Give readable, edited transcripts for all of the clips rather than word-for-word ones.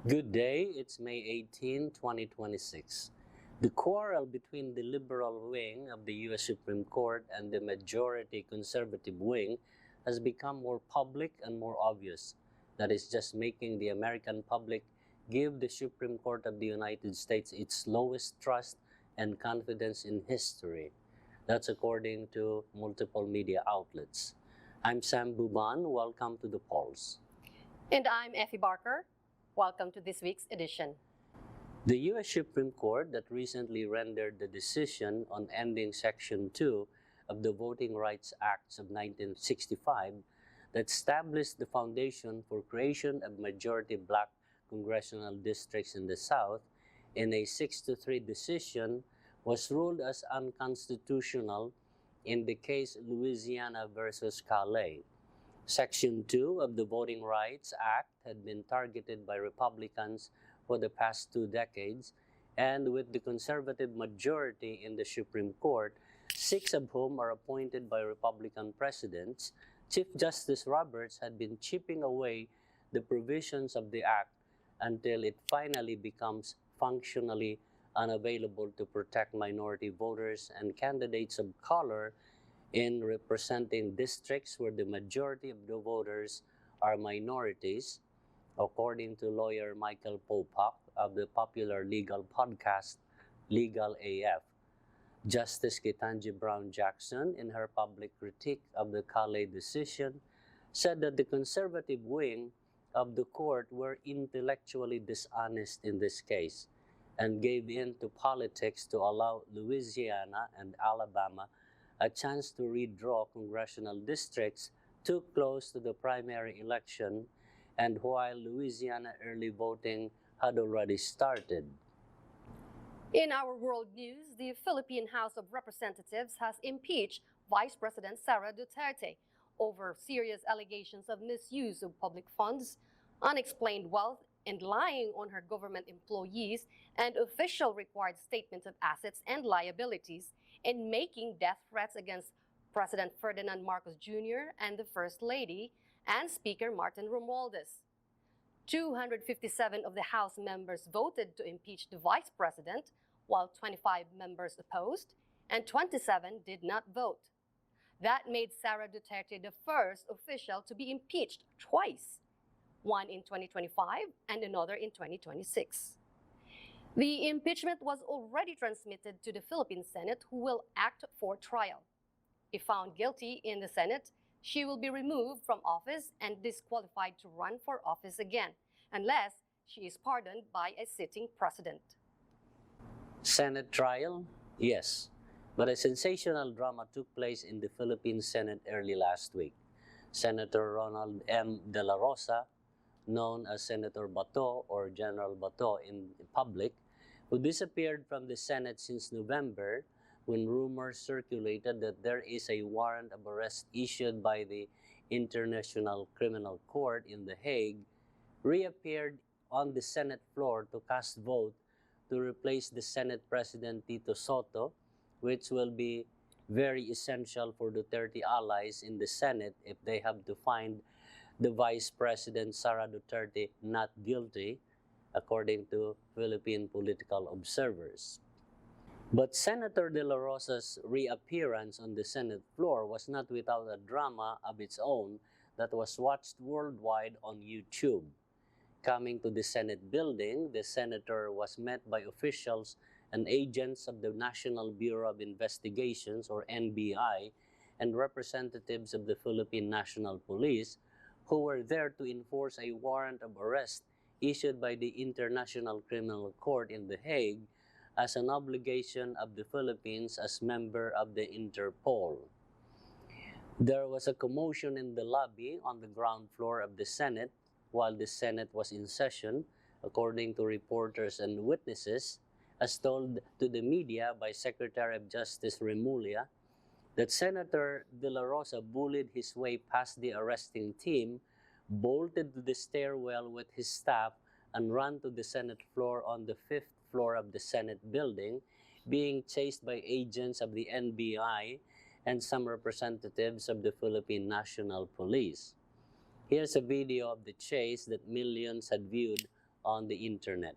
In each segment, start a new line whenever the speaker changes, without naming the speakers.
Good day, it's May 18, 2026. The quarrel between the liberal wing of the U.S. Supreme Court and the majority conservative wing has become more public and more obvious. That is just making the American public give the Supreme Court of the United States its lowest trust and confidence in history. That's according to multiple media outlets. I'm Sam Buban. Welcome to the polls.
And I'm Effie Barker. Welcome to this week's edition.
The U.S. Supreme Court that recently rendered the decision on ending Section 2 of the Voting Rights Acts of 1965 that established the foundation for creation of majority black congressional districts in the South in a 6-3 decision was ruled as unconstitutional in the case Louisiana versus Calais. Section 2 of the Voting Rights Act had been targeted by Republicans for the past 2 decades, and with the conservative majority in the Supreme Court, 6 of whom are appointed by Republican presidents, Chief Justice Roberts had been chipping away the provisions of the act until it finally becomes functionally unavailable to protect minority voters and candidates of color in representing districts where the majority of the voters are minorities, according to lawyer Michael Popak of the popular legal podcast Legal AF. Justice Ketanji Brown Jackson, in her public critique of the Calais decision, said that the conservative wing of the court were intellectually dishonest in this case and gave in to politics to allow Louisiana and Alabama a chance to redraw congressional districts too close to the primary election and while Louisiana early voting had already started.
In our world news, the Philippine House of Representatives has impeached Vice President Sara Duterte over serious allegations of misuse of public funds, unexplained wealth, and lying on her government employees and official required statements of assets and liabilities, and making death threats against President Ferdinand Marcos Jr. and the First Lady and Speaker Martin Romualdez. 257 of the House members voted to impeach the Vice President, while 25 members opposed and 27 did not vote. That made Sara Duterte the first official to be impeached twice, one in 2025 and another in 2026. The impeachment was already transmitted to the Philippine Senate, who will act for trial. If found guilty in the Senate, she will be removed from office and disqualified to run for office again, unless she is pardoned by a sitting president.
Senate trial? Yes. But a sensational drama took place in the Philippine Senate early last week. Senator Ronald M. De La Rosa, known as Senator Bato or General Bato in public, who disappeared from the Senate since November when rumors circulated that there is a warrant of arrest issued by the International Criminal Court in The Hague, reappeared on the Senate floor to cast vote to replace the Senate President Tito Soto, which will be very essential for Duterte allies in the Senate if they have to find the Vice President Sara Duterte not guilty, according to Philippine political observers. But Senator De La Rosa's reappearance on the Senate floor was not without a drama of its own that was watched worldwide on YouTube. Coming to the Senate building, the senator was met by officials and agents of the National Bureau of Investigations, or NBI, and representatives of the Philippine National Police, who were there to enforce a warrant of arrest issued by the International Criminal Court in The Hague as an obligation of the Philippines as member of the Interpol. There was a commotion in the lobby on the ground floor of the Senate while the Senate was in session, according to reporters and witnesses, as told to the media by Secretary of Justice Remulla, that Senator De La Rosa bullied his way past the arresting team, bolted to the stairwell with his staff, and ran to the Senate floor on the 5th floor of the Senate building, being chased by agents of the NBI and some representatives of the Philippine National Police. Here's a video of the chase that millions had viewed on the internet.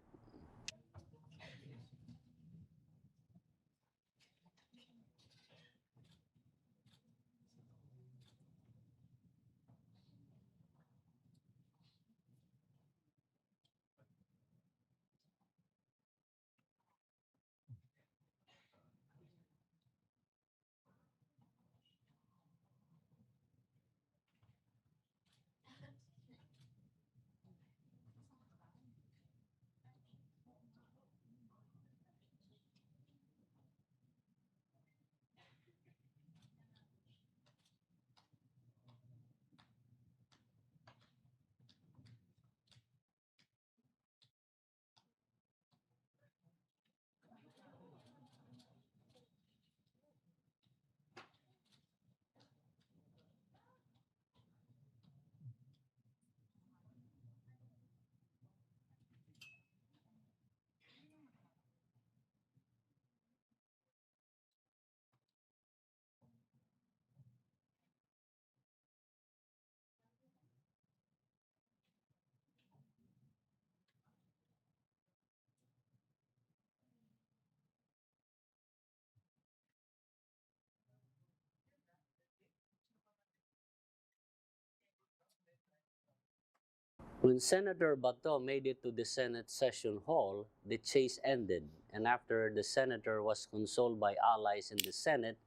When Senator Bato made it to the Senate session hall, the chase ended, and after the senator was consoled by allies in the Senate,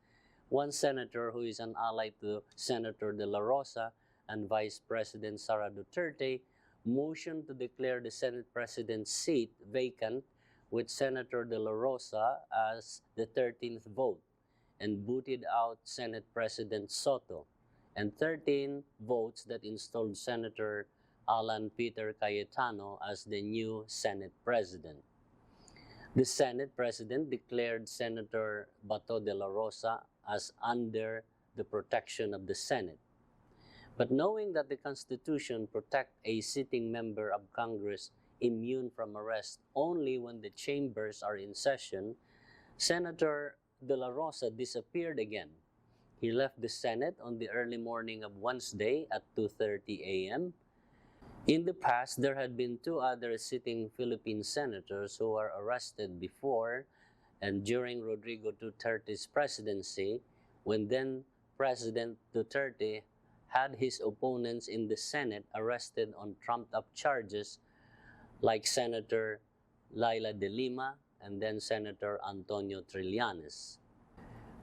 one senator who is an ally to Senator De La Rosa and Vice President Sara Duterte motioned to declare the Senate President's seat vacant with Senator De La Rosa as the 13th vote and booted out Senate President Soto, and 13 votes that installed Senator Alan Peter Cayetano as the new Senate President. The Senate President declared Senator Bato de la Rosa as under the protection of the Senate. But knowing that the Constitution protects a sitting member of Congress immune from arrest only when the chambers are in session, Senator de la Rosa disappeared again. He left the Senate on the early morning of Wednesday at 2:30 a.m. In the past, there had been two other sitting Philippine senators who were arrested before and during Rodrigo Duterte's presidency, when then President Duterte had his opponents in the Senate arrested on trumped-up charges like Senator Laila de Lima and then Senator Antonio Trillanes.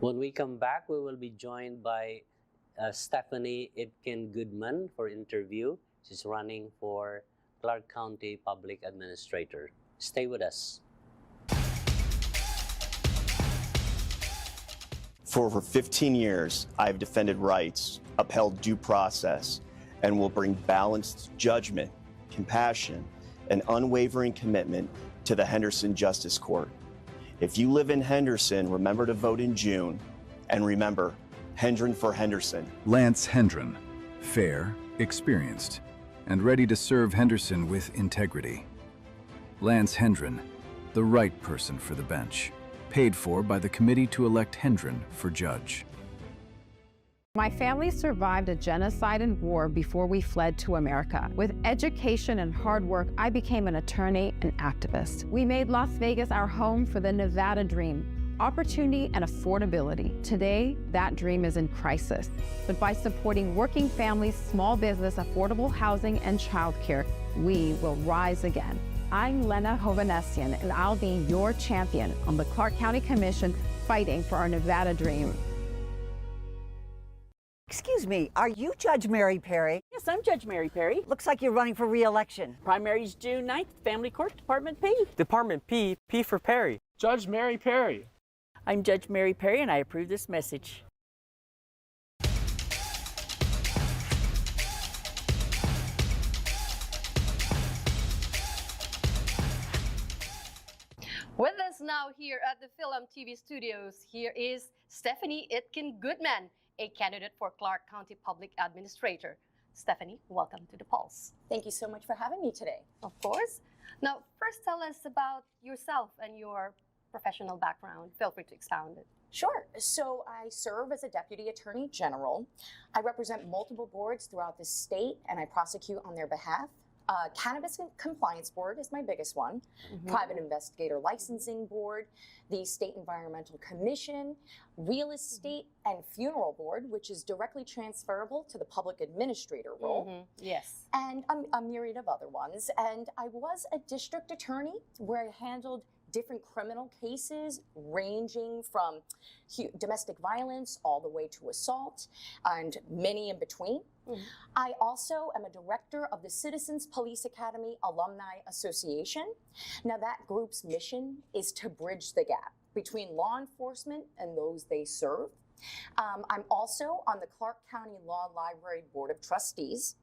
When we come back, we will be joined by Stephanie Itkin Goodman for interview. She's running for Clark County Public Administrator. Stay with us.
For over 15 years, I've defended rights, upheld due process, and will bring balanced judgment, compassion, and unwavering commitment to the Henderson Justice Court. If you live in Henderson, remember to vote in June, and remember, Hendren for Henderson.
Lance Hendren, fair, experienced, and ready to serve Henderson with integrity. Lance Hendren, the right person for the bench. Paid for by the committee to elect Hendren for judge.
My family survived a genocide and war before we fled to America. With education and hard work, I became an attorney and activist. We made Las Vegas our home for the Nevada dream, opportunity and affordability. Today, that dream is in crisis. But by supporting working families, small business, affordable housing, and childcare, we will rise again. I'm Lena Hovanesian, and I'll be your champion on the Clark County Commission fighting for our Nevada dream.
Excuse me, are you Judge Mary Perry?
Yes, I'm Judge Mary Perry.
Looks like you're running for re-election.
Primary's June 9th, Family Court, Department P.
Department P, P for Perry.
Judge Mary Perry.
I'm Judge Mary Perry, and I approve this message.
With us now here at the Film TV studios, here is Stephanie Itkin Goodman, a candidate for Clark County Public Administrator. Stephanie, welcome to The Pulse.
Thank you so much for having me today.
Of course. Now, first tell us about yourself and your professional background. Feel free to expound it.
Sure. So I serve as a Deputy Attorney General. I represent multiple boards throughout the state and I prosecute on their behalf. Cannabis Compliance Board is my biggest one, Private Investigator Licensing Board, the State Environmental Commission, Real Estate and Funeral Board, which is directly transferable to the public administrator role,
Yes.
and a myriad of other ones. And I was a district attorney where I handled different criminal cases ranging from domestic violence all the way to assault and many in between. I also am a director of the Citizens Police Academy Alumni Association. Now that group's mission is to bridge the gap between law enforcement and those they serve. I'm also on the Clark County Law Library Board of Trustees.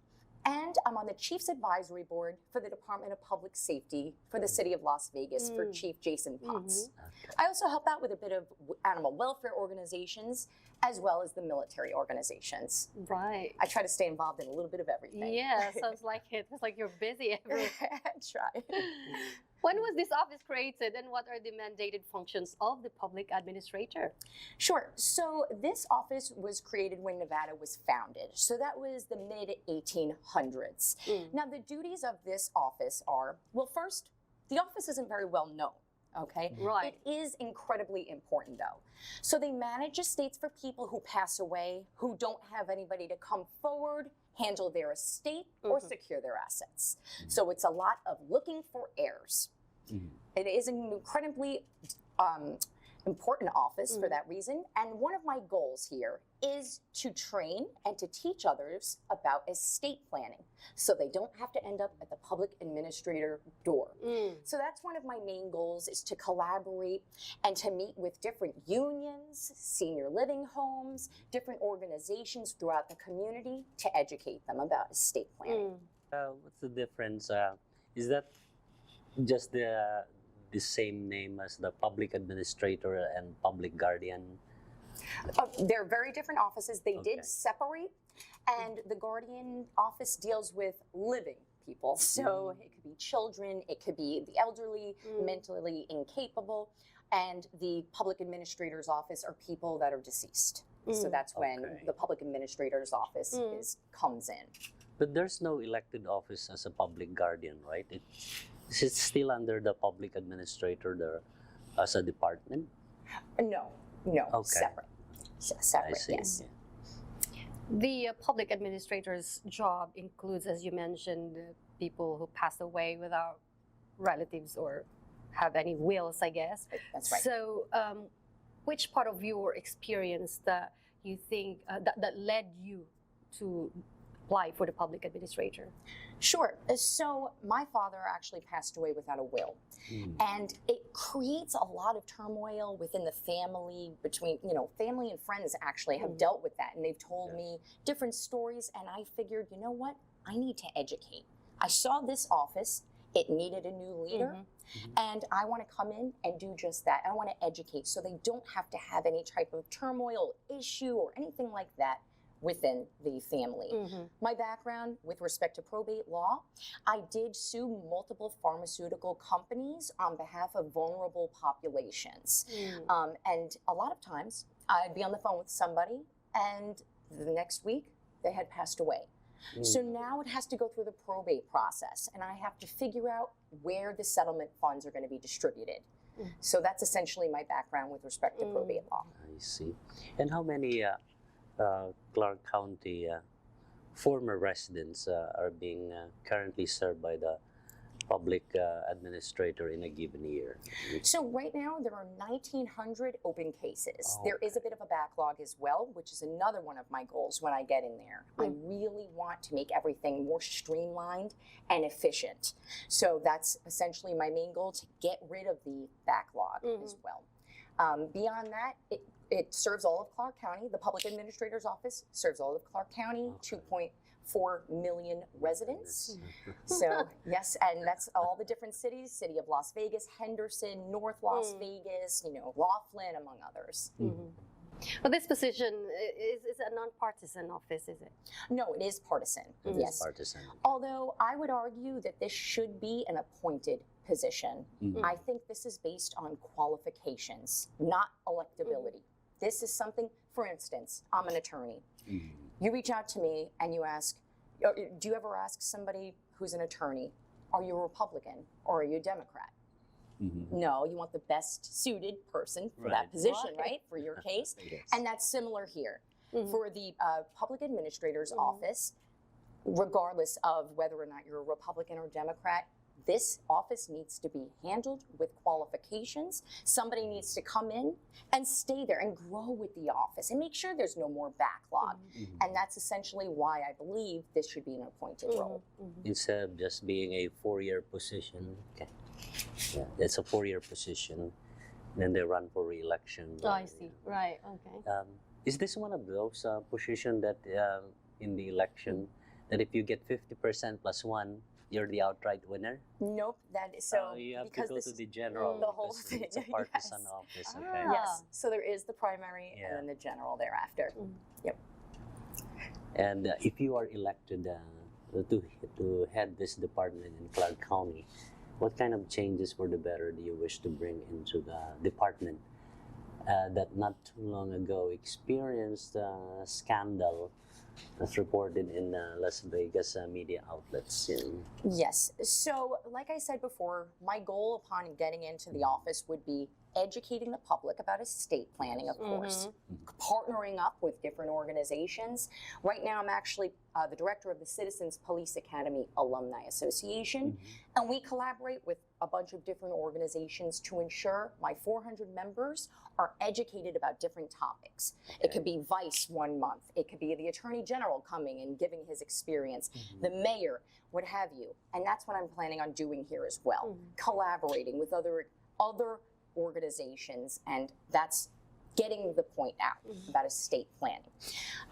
And I'm on the Chiefs Advisory Board for the Department of Public Safety for the City of Las Vegas for Chief Jason Potts. I also help out with a bit of animal welfare organizations as well as the military organizations.
Right.
I try to stay involved in a little bit of everything.
Yeah, sounds like it. It's like you're busy everywhere.
Try.
When was this office created and what are the mandated functions of the public administrator?
Sure. So this office was created when Nevada was founded. So that was the mid-1800s. Now the duties of this office are, well, first, the office isn't very well known. Okay.
Right.
It is incredibly important though. So they manage estates for people who pass away, who don't have anybody to come forward, handle their estate, or secure their assets. So it's a lot of looking for heirs. It is an incredibly important office for that reason. And one of my goals here is to train and to teach others about estate planning so they don't have to end up at the public administrator door. So that's one of my main goals, is to collaborate and to meet with different unions, senior living homes, different organizations throughout the community to educate them about estate planning.
What's the difference? Is that just the same name as the public administrator and public guardian?
They're very different offices. They did separate, and the guardian office deals with living people. So it could be children, it could be the elderly, mentally incapable, and the public administrator's office are people that are deceased. So that's when the public administrator's office comes in.
But there's no elected office as a public guardian, right? It's still under the public administrator there as a department?
No, separate. Separate,
I see.
yes.
The public administrator's job includes, as you mentioned, people who pass away without relatives or have any wills, I guess.
That's right.
So, which part of your experience that you think that led you to apply for the public administrator?
Sure. So my father actually passed away without a will. And it creates a lot of turmoil within the family, between, family and friends actually have dealt with that. And they've told me different stories. And I figured, you know what? I need to educate. I saw this office. It needed a new leader. And I want to come in and do just that. I want to educate so they don't have to have any type of turmoil, issue, or anything like that within the family. My background with respect to probate law, I did sue multiple pharmaceutical companies on behalf of vulnerable populations. And a lot of times I'd be on the phone with somebody and the next week they had passed away. So now it has to go through the probate process and I have to figure out where the settlement funds are going to be distributed. So that's essentially my background with respect to probate law.
I see. And how many Clark County former residents are being currently served by the public administrator in a given year?
So right now there are 1,900 open cases. There is a bit of a backlog as well, which is another one of my goals when I get in there. I really want to make everything more streamlined and efficient. So that's essentially my main goal, to get rid of the backlog as well. Beyond that, it serves all of Clark County. The public administrator's office serves all of Clark County, 2.4 million residents. So yes, and that's all the different cities: City of Las Vegas, Henderson, North Las Vegas, Laughlin, among others.
But this position is a non-partisan office, is it?
No, it is partisan. Yes,
partisan.
Although I would argue that this should be an appointed position. I think this is based on qualifications, not electability. This is something, for instance, I'm an attorney. You reach out to me and you ask, do you ever ask somebody who's an attorney, are you a Republican or are you a Democrat? No, you want the best suited person for that position, right? For your case.
Yes.
And that's similar here. For the public administrator's office, regardless of whether or not you're a Republican or Democrat, this office needs to be handled with qualifications. Somebody needs to come in and stay there and grow with the office and make sure there's no more backlog. And that's essentially why I believe this should be an appointed role.
Instead of just being a 4-year position. Okay. Yeah, it's a 4-year position. Then they run for re-election.
Oh, I see. Right. Okay.
Is this one of those positions that in the election that if you get 50% plus 1, you're the outright winner?
Nope, that is so
you have to
because
go
this
to the general.
the whole
because
thing.
It's a partisan
Yes.
office. Okay.
Yes, so there is the primary
Yeah.
and then the general thereafter. Yep.
And if you are elected to head this department in Clark County, what kind of changes for the better do you wish to bring into the department that not too long ago experienced a scandal that's reported in Las Vegas media outlets?
Yes. So, like I said before, my goal upon getting into the office would be educating the public about estate planning, of course, partnering up with different organizations. Right now, I'm actually the director of the Citizens Police Academy Alumni Association, and we collaborate with a bunch of different organizations to ensure my 400 members are educated about different topics. It could be Vice 1 month. It could be the Attorney General coming and giving his experience, the mayor, what have you. And that's what I'm planning on doing here as well, collaborating with other organizations, and that's getting the point out about estate planning.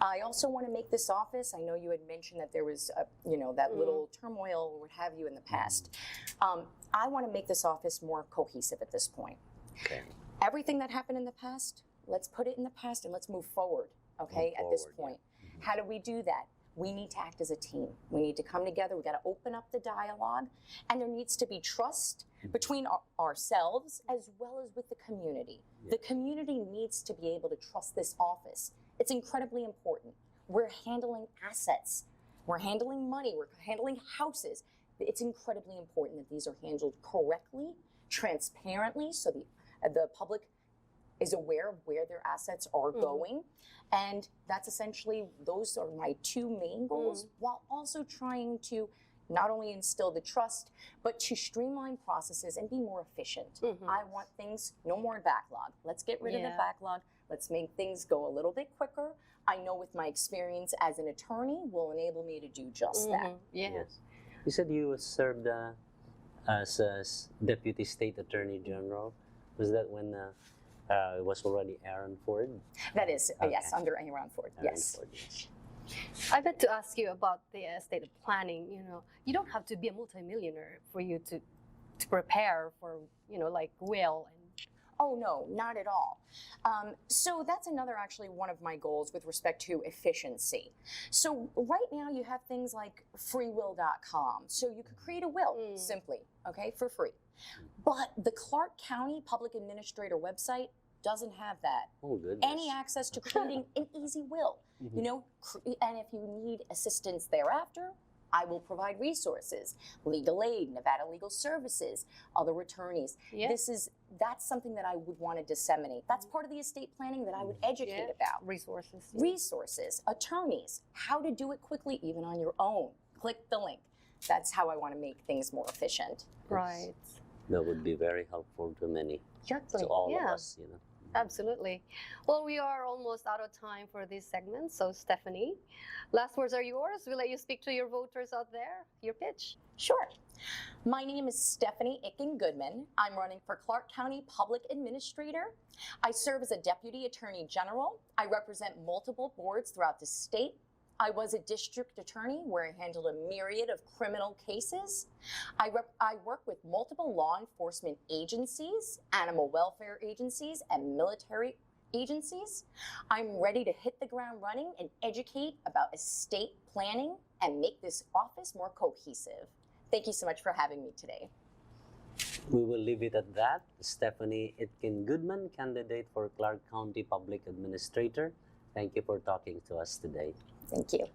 I also want to make this office, I know you had mentioned that there was, that little turmoil or what have you in the past. I want to make this office more cohesive at this point.
Okay.
Everything that happened in the past, let's put it in the past and let's move forward, okay, at this point. How do we do that? We need to act as a team. We need to come together. We got to open up the dialogue, and there needs to be trust between ourselves as well as with the community. The community needs to be able to trust this office. It's incredibly important. We're handling assets. We're handling money. We're handling houses. It's incredibly important that these are handled correctly, transparently, so the public is aware of where their assets are going. And that's essentially, those are my 2 main goals, while also trying to not only instill the trust, but to streamline processes and be more efficient. I want things, no more backlog. Let's get rid of the backlog. Let's make things go a little bit quicker. I know with my experience as an attorney will enable me to do just that.
Yes. You said you served as a Deputy State Attorney General. Was that when it was already Aaron Ford?
That is, yes, under Aaron Ford, yes.
Ford, yes.
I meant to ask you about the estate planning. You don't have to be a multimillionaire for you to prepare for, like will and.
Oh, no, not at all. So that's another actually one of my goals with respect to efficiency. So right now you have things like freewill.com. So you could create a will simply, okay, for free. But the Clark County Public Administrator website doesn't have that.
Oh, goodness.
Any access to creating an easy will, and if you need assistance thereafter, I will provide resources, legal aid, Nevada Legal Services, other attorneys. That's something that I would want to disseminate. That's part of the estate planning that I would educate about.
Resources.
Resources, attorneys, how to do it quickly, even on your own. Click the link. That's how I want to make things more efficient.
Right.
That would be very helpful to many, to all of us,
Absolutely. Well, we are almost out of time for this segment. So, Stephanie, last words are yours. We'll let you speak to your voters out there. Your pitch.
Sure. My name is Stephanie Icken-Goodman. I'm running for Clark County Public Administrator. I serve as a Deputy Attorney General. I represent multiple boards throughout the state. I was a district attorney where I handled a myriad of criminal cases. I work with multiple law enforcement agencies, animal welfare agencies, and military agencies. I'm ready to hit the ground running and educate about estate planning and make this office more cohesive. Thank you so much for having me today.
We will leave it at that. Stephanie Icken-Goodman, candidate for Clark County Public Administrator. Thank you for talking to us today.
Thank you.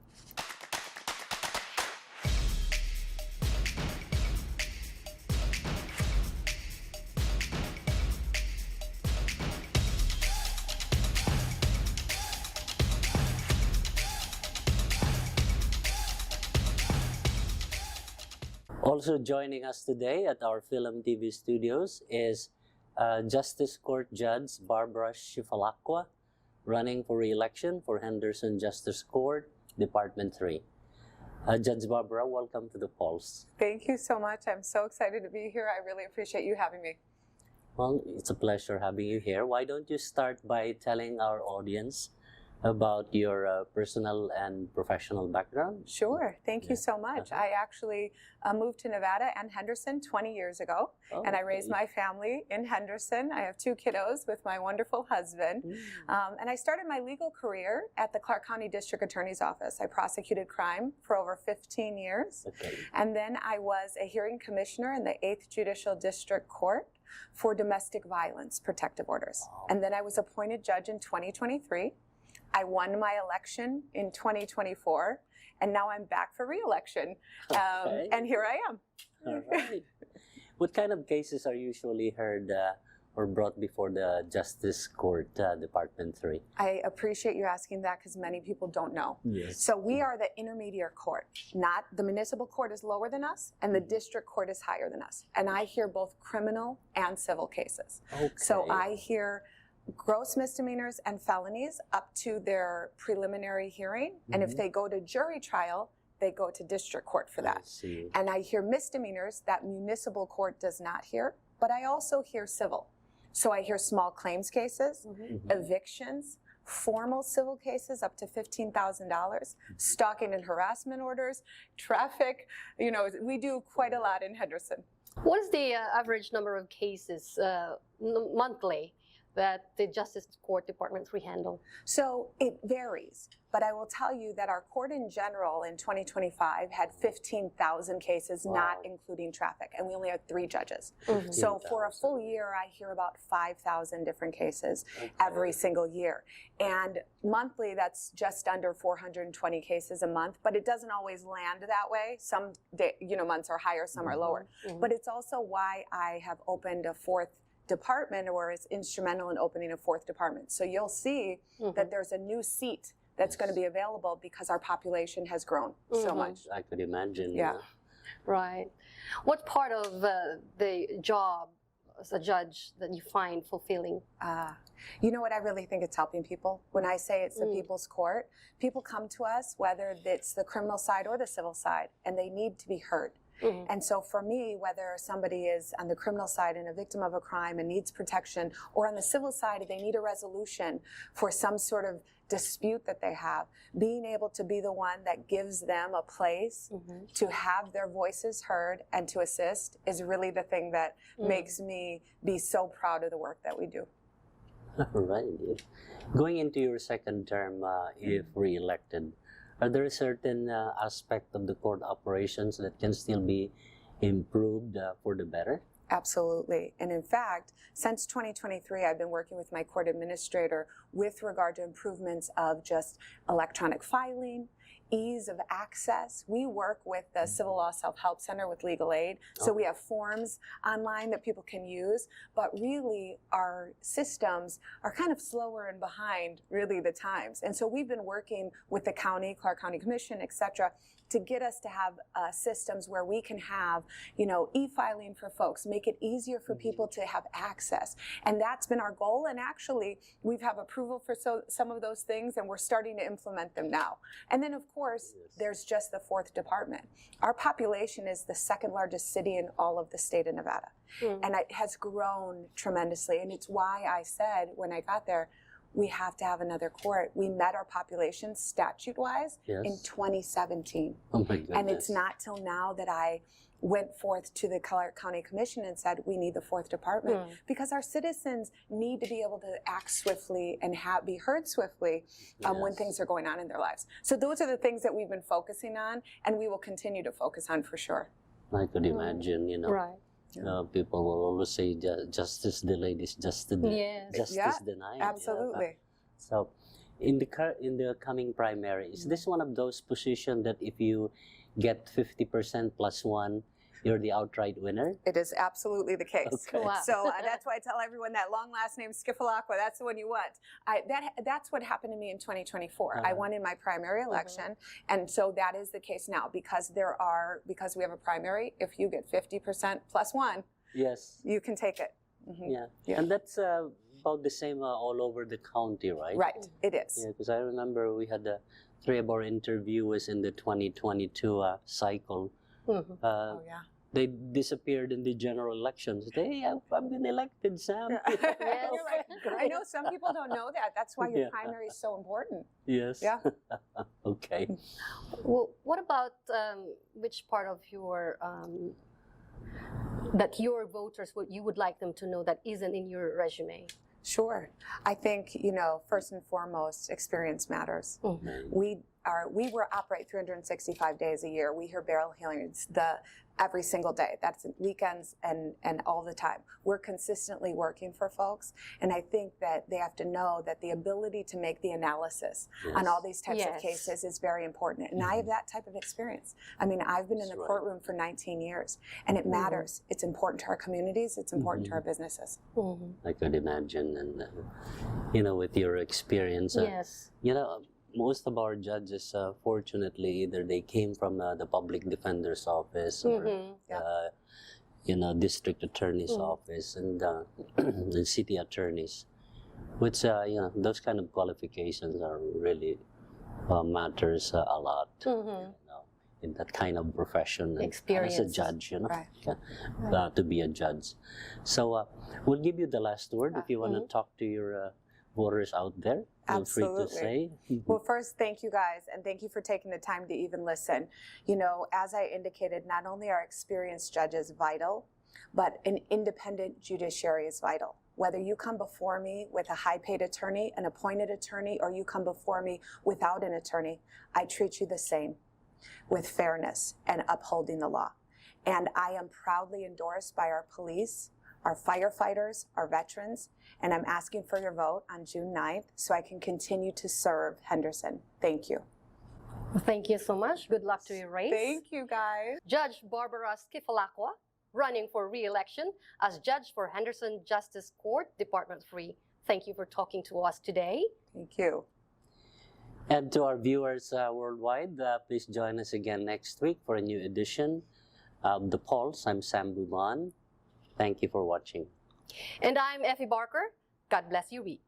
Also joining us today at our Film TV studios is Justice Court Judge Barbara Shifalaqua, running for re-election for Henderson Justice Court, Department 3. Judge Barbara, welcome to the Pulse.
Thank you so much. I'm so excited to be here. I really appreciate you having me.
Well, it's a pleasure having you here. Why don't you start by telling our audience about your personal and professional background?
Sure. Thank you so much. I actually moved to Nevada and Henderson 20 years ago, and I raised my family in Henderson. I have 2 kiddos with my wonderful husband. And I started my legal career at the Clark County District Attorney's Office. I prosecuted crime for over 15 years. And then I was a hearing commissioner in the 8th Judicial District Court for domestic violence protective orders. And then I was appointed judge in 2023. I won my election in 2024, and now I'm back for re-election. And here I am.
All right. What kind of cases are usually heard or brought before the Justice Court, Department 3?
I appreciate you asking that because many people don't know.
Yes.
So we are the intermediate court. Not the municipal court is lower than us, and the district court is higher than us. And I hear both criminal and civil cases. So I hear gross misdemeanors and felonies up to their preliminary hearing. And if they go to jury trial, they go to district court for that. And I hear misdemeanors that municipal court does not hear, but I also hear civil. So I hear small claims cases, evictions, formal civil cases up to $15,000, stalking and harassment orders, traffic. You know, we do quite a lot in Henderson.
What is the average number of cases monthly that the Justice Court Department 3 handle?
So it varies, but I will tell you that our court in general in 2025 had 15,000 cases, not including traffic, and we only had 3 judges. So for a full year, I hear about 5,000 different cases every single year. And monthly, that's just under 420 cases a month, but it doesn't always land that way. Some months are higher, some are lower. But it's also why I have opened a 4th department, or is instrumental in opening a 4th department. So you'll see that there's a new seat that's going to be available because our population has grown so much.
I could imagine.
Yeah.
Right. What part of the job as a judge that you find fulfilling?
You know what, I really think it's helping people. When I say it's the people's court, people come to us, whether it's the criminal side or the civil side, and they need to be heard. And so for me, whether somebody is on the criminal side and a victim of a crime and needs protection, or on the civil side, if they need a resolution for some sort of dispute that they have, being able to be the one that gives them a place to have their voices heard and to assist is really the thing that makes me be so proud of the work that we do.
Right. Going into your second term, if re-elected, are there a certain aspect of the court operations that can still be improved for the better?
Absolutely. And in fact, since 2023, I've been working with my court administrator with regard to improvements of just electronic filing, ease of access. We work with the Civil Law Self-Help Center with legal aid. So we have forms online that people can use, but really our systems are kind of slower and behind really the times. And so we've been working with the county, Clark County Commission, et cetera, to get us to have systems where we can have, e-filing for folks, make it easier for people to have access. And that's been our goal. And actually, we've have approval for some of those things, and we're starting to implement them now. And then, of course, there's just the 4th department. Our population is the 2nd largest city in all of the state of Nevada. And it has grown tremendously. And it's why I said when I got there, we have to have another court. We met our population statute-wise in 2017.
Oh my goodness.
And it's not till now that I went forth to the Clark County Commission and said, we need the 4th department because our citizens need to be able to act swiftly and be heard swiftly when things are going on in their lives. So those are the things that we've been focusing on, and we will continue to focus on for sure.
I could imagine,
Right.
People will always say justice delayed is justice denied.
Absolutely.
So, in the coming primary, is this one of those positions that if you get 50% plus 1, You're the outright winner?
It is absolutely the case.
Okay.
Wow.
So that's why I tell everyone that long last name, Skifalaqua, that's the one you want. That's what happened to me in 2024. I won in my primary election, and so that is the case now because we have a primary. If you get 50% plus one,
Yes.
you can take it.
Yeah.
Yeah.
And that's about the same all over the county, right?
Right, it is.
Yeah, because I remember we had 3 of our interviewers in the 2022 cycle.
Mhm.
Oh yeah.
They disappeared in the general elections. I've been elected, Sam.
Yes.
You're like, I know some people don't know that. That's why your
Yeah.
primary is so important.
Yes.
Yeah.
Okay.
Well, what about which part of your that your voters you would like them to know that isn't in your resume?
Sure. I think, first and foremost, experience matters. We operate 365 days a year. We hear barrel hearings every single day. That's weekends and all the time. We're consistently working for folks, and I think that they have to know that the ability to make the analysis on all these types of
Yes.
cases is very important. And I have that type of experience. I mean, I've been in the
That's right.
courtroom for 19 years, and it matters. It's important to our communities. It's important to our businesses.
I could imagine, and with your experience,
Yes.
most of our judges, fortunately, either they came from the public defender's office or district attorney's office and the city attorneys, which those kind of qualifications are really matters a lot. In that kind of profession and as a
Experiences.
judge,
Right.
to be a judge. So we'll give you the last word if you want to talk to your voters out there. Feel free to say.
Well, first, thank you guys, and thank you for taking the time to even listen. As I indicated, not only are experienced judges vital, but an independent judiciary is vital. Whether you come before me with a high-paid attorney, an appointed attorney, or you come before me without an attorney, I treat you the same, with fairness and upholding the law. And I am proudly endorsed by our police, our firefighters, our veterans, and I'm asking for your vote on June 9th so I can continue to serve Henderson. Thank you.
Well, thank you so much. Good luck to your race.
Thank you, guys.
Judge Barbara Skifalaqua, running for re-election as judge for Henderson Justice Court, Department 3. Thank you for talking to us today.
Thank you.
And to our viewers worldwide, please join us again next week for a new edition of The Pulse. I'm Sam Buban. Thank you for watching.
And I'm Effie Barker. God bless you, week.